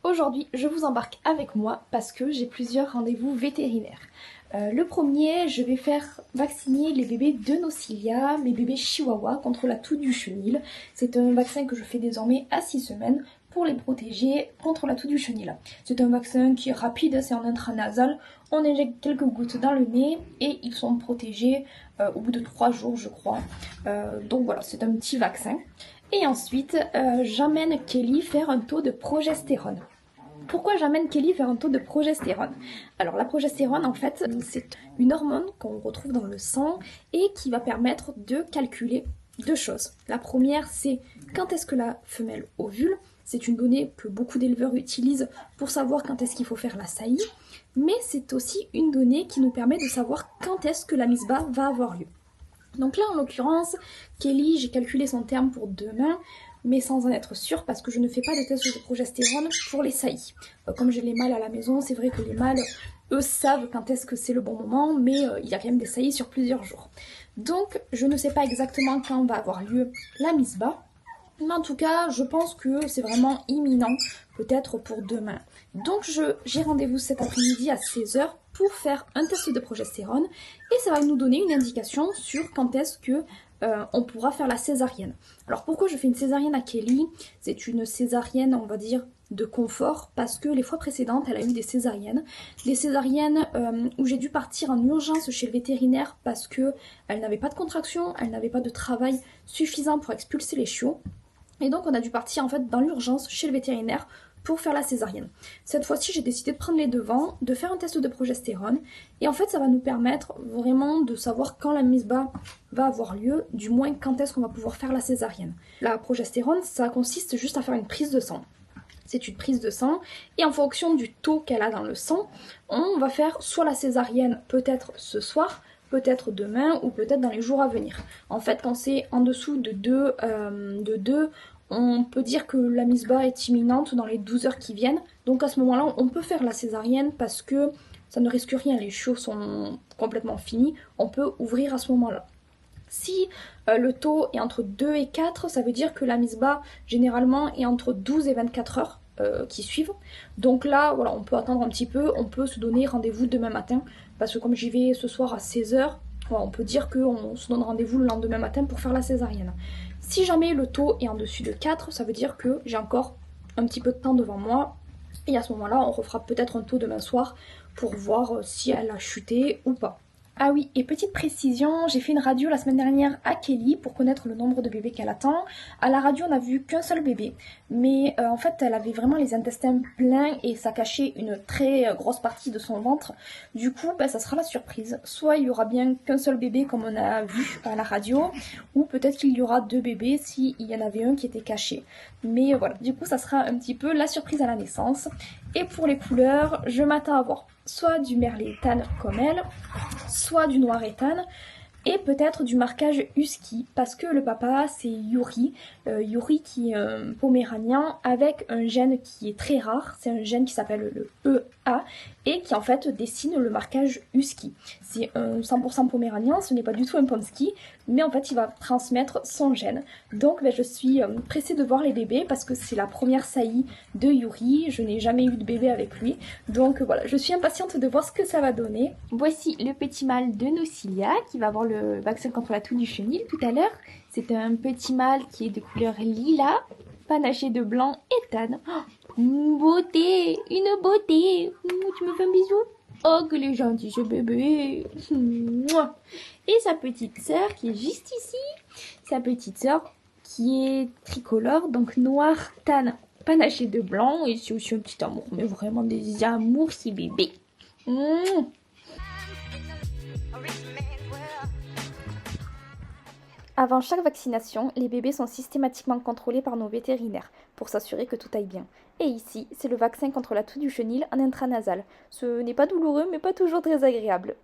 Aujourd'hui, je vous embarque avec moi parce que j'ai plusieurs rendez-vous vétérinaires. Le premier, je vais faire vacciner les bébés de Nocilia, mes bébés chihuahua, contre la toux du chenil. C'est un vaccin que je fais désormais à 6 semaines pour les protéger contre la toux du chenil. C'est un vaccin qui est rapide, c'est en intranasal. On injecte quelques gouttes dans le nez et ils sont protégés au bout de 3 jours, je crois. Donc voilà, c'est un petit vaccin. Et ensuite, j'emmène Kelly faire un taux de progestérone. Pourquoi j'emmène Kelly faire un taux de progestérone? Alors la progestérone, en fait, c'est une hormone qu'on retrouve dans le sang et qui va permettre de calculer deux choses. La première, c'est quand est-ce que la femelle ovule. C'est une donnée que beaucoup d'éleveurs utilisent pour savoir quand est-ce qu'il faut faire la saillie. Mais c'est aussi une donnée qui nous permet de savoir quand est-ce que la mise bas va avoir lieu. Donc là, en l'occurrence, Kelly, j'ai calculé son terme pour demain, mais sans en être sûre parce que je ne fais pas de test de progestérone pour les saillies. Comme j'ai les mâles à la maison, c'est vrai que les mâles, eux, savent quand est-ce que c'est le bon moment, mais il y a quand même des saillies sur plusieurs jours. Donc, je ne sais pas exactement quand va avoir lieu la mise bas, mais en tout cas, je pense que c'est vraiment imminent, peut-être pour demain. Donc j'ai rendez-vous cet après-midi à 16h pour faire un test de progestérone et ça va nous donner une indication sur quand est-ce que on pourra faire la césarienne. Alors pourquoi je fais une césarienne à Kelly? C'est une césarienne, on va dire, de confort parce que les fois précédentes, elle a eu des césariennes. Des césariennes où j'ai dû partir en urgence chez le vétérinaire parce qu'elle n'avait pas de contraction, elle n'avait pas de travail suffisant pour expulser les chiots. Et donc on a dû partir en fait dans l'urgence chez le vétérinaire pour faire la césarienne. Cette fois-ci, j'ai décidé de prendre les devants, de faire un test de progestérone. Et en fait, ça va nous permettre vraiment de savoir quand la mise bas va avoir lieu, du moins quand est-ce qu'on va pouvoir faire la césarienne. La progestérone, ça consiste juste à faire une prise de sang. C'est une prise de sang et en fonction du taux qu'elle a dans le sang, on va faire soit la césarienne peut-être ce soir, peut-être demain ou peut-être dans les jours à venir. En fait, quand c'est en dessous de 2, on peut dire que la mise bas est imminente dans les 12 heures qui viennent. Donc à ce moment-là, on peut faire la césarienne parce que ça ne risque rien, les chiots sont complètement finis. On peut ouvrir à ce moment-là. Si le taux est entre 2 et 4, ça veut dire que la mise bas, généralement, est entre 12 et 24 heures qui suivent. Donc là, voilà, on peut attendre un petit peu, on peut se donner rendez-vous demain matin, parce que comme j'y vais ce soir à 16h, voilà, on peut dire qu'on se donne rendez-vous le lendemain matin pour faire la césarienne. Si jamais le taux est en dessus de 4, ça veut dire que j'ai encore un petit peu de temps devant moi, et à ce moment-là, on refera peut-être un taux demain soir pour voir si elle a chuté ou pas. Ah oui, et petite précision, j'ai fait une radio la semaine dernière à Kelly pour connaître le nombre de bébés qu'elle attend. À la radio, on n'a vu qu'un seul bébé, mais en fait, elle avait vraiment les intestins pleins et ça cachait une très grosse partie de son ventre. Du coup, ça sera la surprise. Soit il y aura bien qu'un seul bébé comme on a vu à la radio, ou peut-être qu'il y aura 2 bébés s'il y en avait un qui était caché. Mais voilà, du coup, ça sera un petit peu la surprise à la naissance. Et pour les couleurs, je m'attends à voir soit du merlet étane comme elle, soit du noir étane, et peut-être du marquage husky, parce que le papa c'est Yuri, Yuri qui est un poméranien avec un gène qui est très rare, c'est un gène qui s'appelle le EA, et qui en fait dessine le marquage husky. C'est un 100% poméranien, ce n'est pas du tout un pomsky, mais en fait il va transmettre son gène. Donc je suis pressée de voir les bébés parce que c'est la première saillie de Yuri, je n'ai jamais eu de bébé avec lui, donc voilà, je suis impatiente de voir ce que ça va donner. Voici le petit mâle de Nocilia qui va avoir le vaccin contre la toux du chenil tout à l'heure. C'est un petit mâle qui est de couleur lilas, panaché de blanc et tan. Oh, une beauté, une beauté. Tu me fais un bisou? Oh, que les gentil ce bébé. Et sa petite sœur qui est juste ici. Sa petite sœur qui est tricolore, donc noir, tan, panaché de blanc. Et c'est aussi un petit amour, mais vraiment des amours ces bébés. Avant chaque vaccination, les bébés sont systématiquement contrôlés par nos vétérinaires pour s'assurer que tout aille bien. Et ici, c'est le vaccin contre la toux du chenil en intranasal. Ce n'est pas douloureux mais pas toujours très agréable.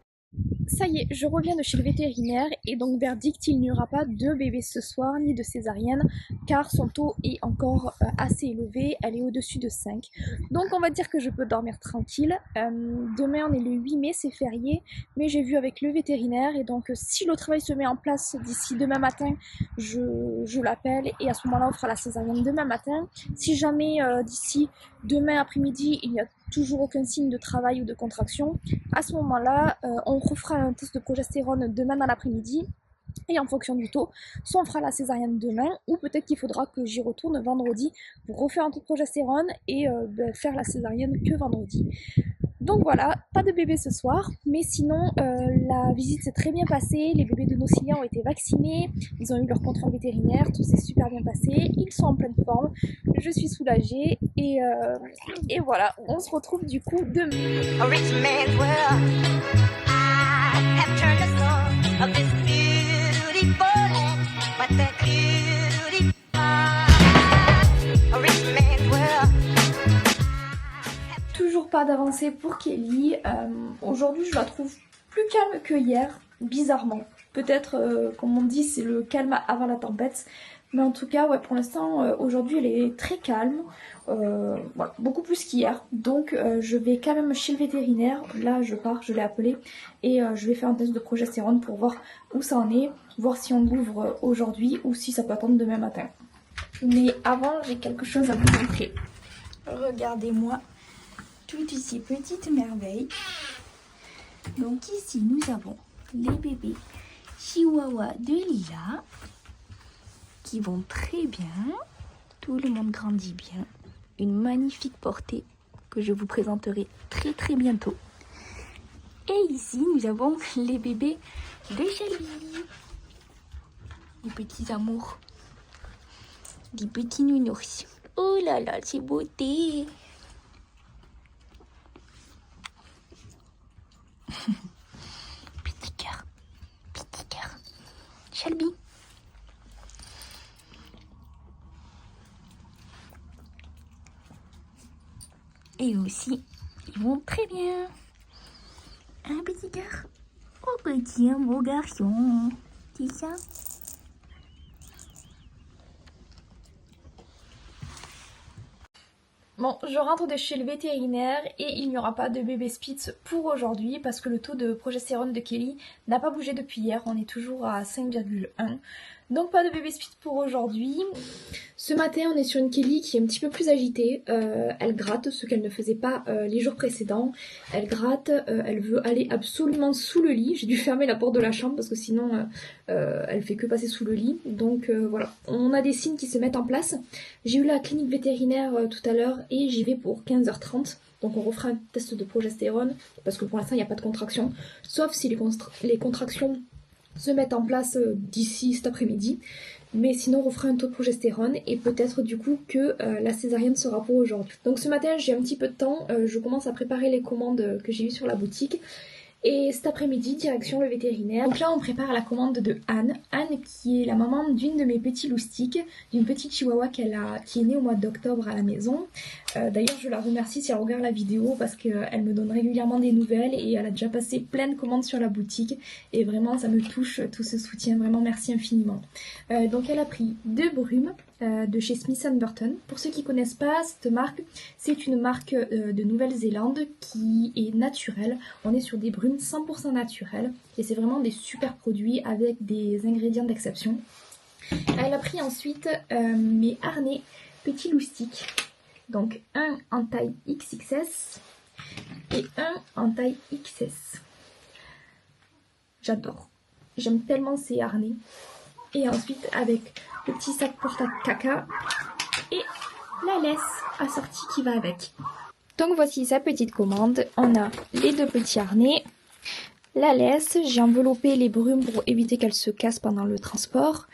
Ça y est, je reviens de chez le vétérinaire et donc verdict, il n'y aura pas de bébé ce soir ni de césarienne car son taux est encore assez élevé, elle est au-dessus de 5. Donc on va dire que je peux dormir tranquille. Demain on est le 8 mai, c'est férié, mais j'ai vu avec le vétérinaire et donc si le travail se met en place d'ici demain matin, je l'appelle et à ce moment-là on fera la césarienne demain matin. Si jamais d'ici demain après-midi il n'y a toujours aucun signe de travail ou de contraction, à ce moment-là, on refera un test de progestérone demain dans l'après-midi et en fonction du taux, soit on fera la césarienne demain ou peut-être qu'il faudra que j'y retourne vendredi pour refaire un taux de progestérone et faire la césarienne que vendredi. Donc voilà, pas de bébé ce soir, mais sinon la visite s'est très bien passée, les bébés de Nocilia ont été vaccinés, ils ont eu leur contrôle vétérinaire, tout s'est super bien passé, ils sont en pleine forme, je suis soulagée et voilà, on se retrouve du coup demain. A rich man's world. I have turned the soul of this beautiful land, but that beauty, a rich man's world. Toujours pas d'avancée pour Kelly. Aujourd'hui, je la trouve plus calme que hier, bizarrement. Peut-être, comme on dit, c'est le calme avant la tempête. Mais en tout cas, ouais, pour l'instant, aujourd'hui, elle est très calme. Voilà, beaucoup plus qu'hier. Donc, je vais quand même chez le vétérinaire. Là, je pars, je l'ai appelé. Et je vais faire un test de progestérone pour voir où ça en est. Voir si on l'ouvre aujourd'hui ou si ça peut attendre demain matin. Mais avant, j'ai quelque chose à vous montrer. Regardez-moi. Toutes ces petites merveilles. Donc ici nous avons les bébés chihuahua de Lila qui vont très bien. Tout le monde grandit bien. Une magnifique portée que je vous présenterai très très bientôt. Et ici nous avons les bébés de Shelby. Les petits amours. Les petits nounours. Oh là là, c'est beauté. Petit cœur, Shelby. Et aussi, ils vont très bien. Un petit cœur. Oh petit, un beau garçon. C'est ça. Bon, je rentre de chez le vétérinaire et il n'y aura pas de bébé Spitz pour aujourd'hui parce que le taux de progestérone de Kelly n'a pas bougé depuis hier, on est toujours à 5,1. Donc pas de bébé Spitz pour aujourd'hui. Ce matin on est sur une Kelly qui est un petit peu plus agitée, elle gratte, ce qu'elle ne faisait pas les jours précédents. Elle gratte, elle veut aller absolument sous le lit, j'ai dû fermer la porte de la chambre parce que sinon elle fait que passer sous le lit. Donc voilà, on a des signes qui se mettent en place. J'ai eu la clinique vétérinaire tout à l'heure et j'y vais pour 15h30. Donc on refera un test de progestérone parce que pour l'instant il n'y a pas de contraction, sauf si les contractions se mettent en place d'ici cet après-midi. Mais sinon on refera un taux de progestérone et peut-être du coup que la césarienne sera pour aujourd'hui. Donc ce matin j'ai un petit peu de temps, je commence à préparer les commandes que j'ai eues sur la boutique. Et cet après-midi, direction le vétérinaire. Donc là, on prépare la commande de Anne. Anne qui est la maman d'une de mes petits loustiques, d'une petite chihuahua qui est née au mois d'octobre à la maison. D'ailleurs, je la remercie si elle regarde la vidéo parce qu'elle me donne régulièrement des nouvelles et elle a déjà passé plein de commandes sur la boutique. Et vraiment, ça me touche tout ce soutien. Vraiment, merci infiniment. Donc elle a pris 2 brumes de chez Smith & Burton. Pour ceux qui ne connaissent pas cette marque, c'est une marque de Nouvelle-Zélande qui est naturelle. On est sur des brumes 100% naturelles et c'est vraiment des super produits avec des ingrédients d'exception. Elle a pris ensuite mes harnais petits loustiques. Donc un en taille XXS et un en taille XS. J'adore. J'aime tellement ces harnais. Et ensuite avec le petit sac porte-caca et la laisse assortie qui va avec. Donc voici sa petite commande. On a les 2 petits harnais, la laisse, j'ai enveloppé les brumes pour éviter qu'elles se cassent pendant le transport,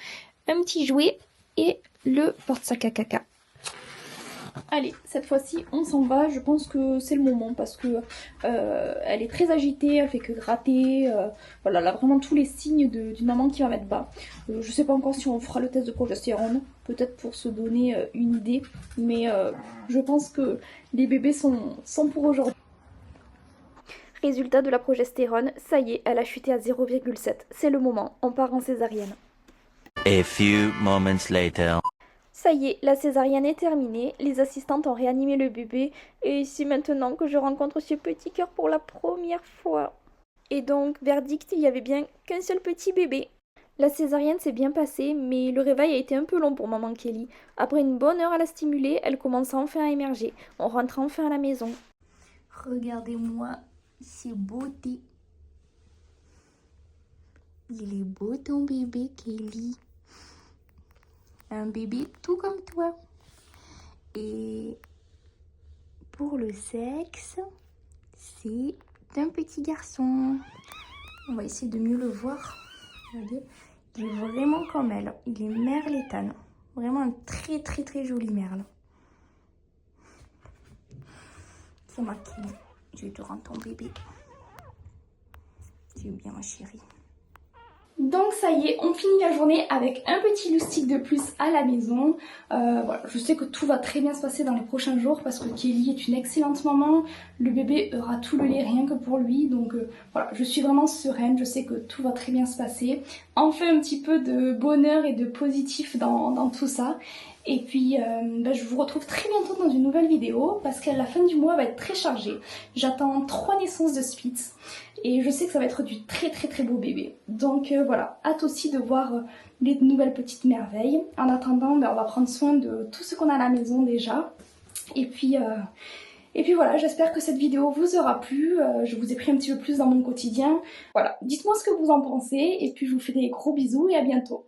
un petit jouet et le porte-sac à caca. Allez, cette fois-ci on s'en va, je pense que c'est le moment parce que elle est très agitée, elle fait que gratter, voilà, elle a vraiment tous les signes d'une maman qui va mettre bas. Je sais pas encore si on fera le test de progestérone, peut-être pour se donner une idée, mais je pense que les bébés sont pour aujourd'hui. Résultat de la progestérone, ça y est, elle a chuté à 0,7. C'est le moment, on part en césarienne. A few moments later. Ça y est, la césarienne est terminée, les assistantes ont réanimé le bébé et c'est maintenant que je rencontre ce petit cœur pour la première fois. Et donc, verdict, il n'y avait bien qu'un seul petit bébé. La césarienne s'est bien passée, mais le réveil a été un peu long pour maman Kelly. Après une bonne heure à la stimuler, elle commence enfin à émerger. On rentre enfin à la maison. Regardez-moi ces beautés. Il est beau ton bébé, Kelly. Un bébé tout comme toi. Et pour le sexe, c'est un petit garçon. On va essayer de mieux le voir. Regardez, il est vraiment comme elle. Il est merletane. Vraiment un très très très joli merle. C'est ma Kelly. Je vais te rendre ton bébé. Tu es bien ma chérie. Donc ça y est, on finit la journée avec un petit loustic de plus à la maison. Voilà, je sais que tout va très bien se passer dans les prochains jours parce que Kelly est une excellente maman. Le bébé aura tout le lait rien que pour lui. Donc voilà, je suis vraiment sereine, je sais que tout va très bien se passer. Enfin un petit peu de bonheur et de positif dans tout ça. Et puis je vous retrouve très bientôt dans une nouvelle vidéo parce qu'à la fin du mois va être très chargée. J'attends 3 naissances de Spitz et je sais que ça va être du très très très beau bébé. Donc voilà, hâte aussi de voir les nouvelles petites merveilles. En attendant, on va prendre soin de tout ce qu'on a à la maison déjà. Et puis voilà, j'espère que cette vidéo vous aura plu. Je vous ai pris un petit peu plus dans mon quotidien. Voilà, dites-moi ce que vous en pensez et puis je vous fais des gros bisous et à bientôt.